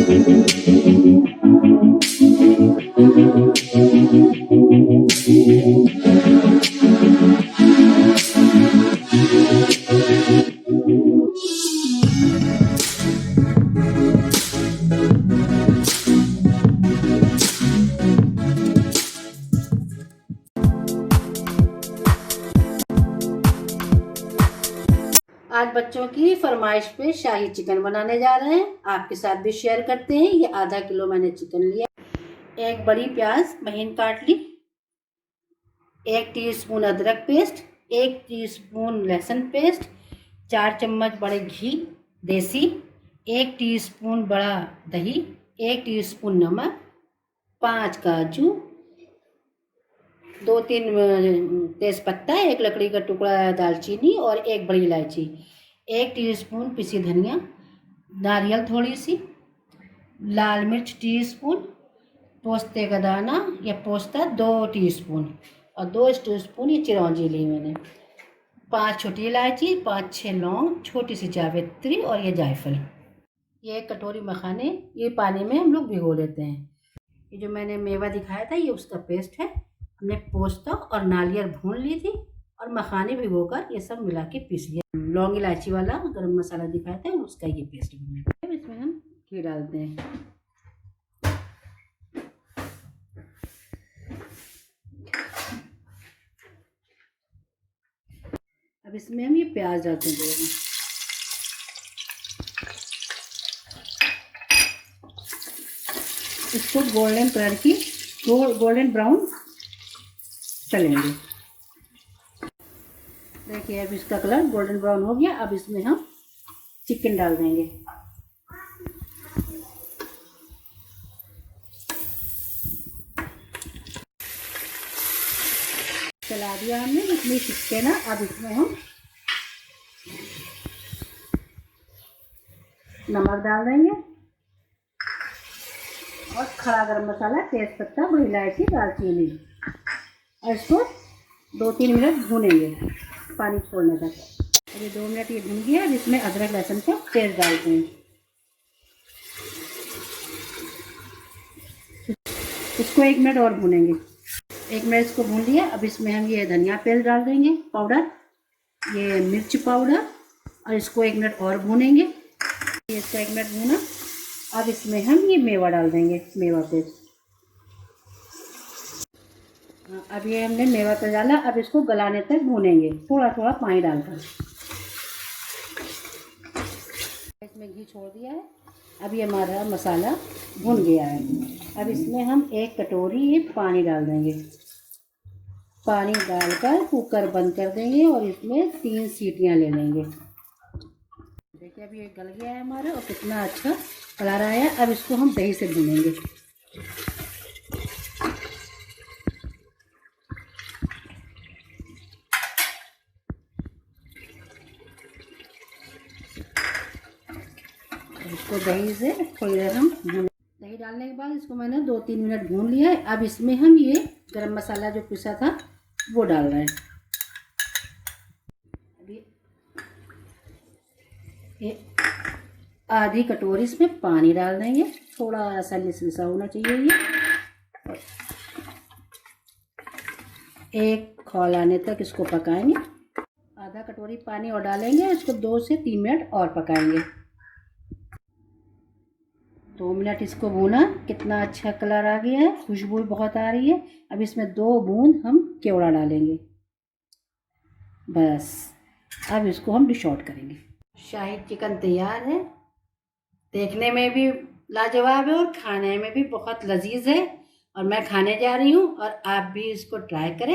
आज बच्चों की फरमाइश पे शाही चिकन बनाने जा रहे हैं, आपके साथ भी शेयर करते हैं। ये आधा किलो मैंने चिकन लिया, एक बड़ी प्याज महीन काट ली, 1 टीस्पून अदरक पेस्ट, 1 टीस्पून लहसुन पेस्ट, 4 चम्मच बड़े घी देसी, 1 टीस्पून बड़ा दही, 1 टीस्पून नमक, 5 काजू, 2-3 तेज़पत्ता, 1 लकड़ी का टुकड़ा दालचीनी और 1 बड़ी इलायची, 1 टीस्पून पिसी धनिया, नारियल थोड़ी सी, लाल मिर्च टीस्पून, पोस्ते का दाना या पोस्ता 2 टीस्पून और 2 टीस्पून ये चिरौंजी ली मैंने, 5 छोटी इलायची, 5-6 लौंग, छोटी सी जावित्री और ये जायफल। ये 1 कटोरी मखाने ये पानी में हम लोग भिगो लेते हैं। ये जो मैंने मेवा दिखाया था ये उसका पेस्ट है। हमने पोस्ता और नारियल भून ली थी और मखाने भिगोकर ये सब मिला के पीस लिया। लौंग इलायची वाला गरम मसाला दिखाया था उसका ये पेस्ट बनाया। अब इसमें हम घी डालते हैं। अब इसमें हम ये प्याज डालते हैं। इसको गोल्डन कलर की गोल्डन ब्राउन चलेंगे। देखिए अब इसका कलर गोल्डन ब्राउन हो गया। अब इसमें हम चिकन डाल देंगे। चला दिया हमने इसमें चिकन। अब इसमें हम नमक डाल देंगे और खड़ा गरम मसाला, तेज़पत्ता, बड़ी इलायची, दालचीनी और इसको 2-3 मिनट भूनेंगे पानी छोड़ने तक। ये 2 मिनट ये भून गया। अब इसमें अदरक लहसुन का पेस्ट डालते हैं। इसको 1 मिनट और भूनेंगे। 1 मिनट इसको भून लिया। अब इसमें हम ये धनिया पेस्ट डाल देंगे पाउडर, ये मिर्च पाउडर और इसको 1 मिनट और भूनेंगे। इसको 1 मिनट भूना। अब इसमें हम ये मेवा डाल देंगे, मेवा पेस्ट। अब ये हमने मेवा पेस्ट डाला। अब इसको गलाने तक भूनेंगे थोड़ा थोड़ा पानी डालकर। इसमें घी छोड़ दिया है। अब ये हमारा मसाला भुन गया है। अब इसमें हम 1 कटोरी ये पानी डाल देंगे। पानी डालकर कुकर बंद कर देंगे और इसमें 3 सीटियां ले लेंगे। देखिए अब ये गल गया है हमारा और कितना अच्छा कलर आया है। अब इसको हम दही से भूनेंगे। इसको दही से थोड़ी देर हम भून। दही डालने के बाद इसको मैंने 2-3 मिनट भून लिया है। अब इसमें हम ये गरम मसाला जो पिसा था वो डाल रहे हैं। अभी ये आधी कटोरी इसमें पानी डाल देंगे। थोड़ा सा लिसा होना चाहिए ये। एक खौल आने तक इसको पकाएंगे। आधा कटोरी पानी और डालेंगे। इसको 2 से 3 मिनट और पकाएंगे। 2 मिनट इसको भूना। कितना अच्छा कलर आ गया है, खुशबू बहुत आ रही है। अब इसमें 2 बूंद हम केवड़ा डालेंगे बस। अब इसको हम डिश आउट करेंगे। शाही चिकन तैयार है। देखने में भी लाजवाब है और खाने में भी बहुत लजीज है। और मैं खाने जा रही हूँ और आप भी इसको ट्राई करें।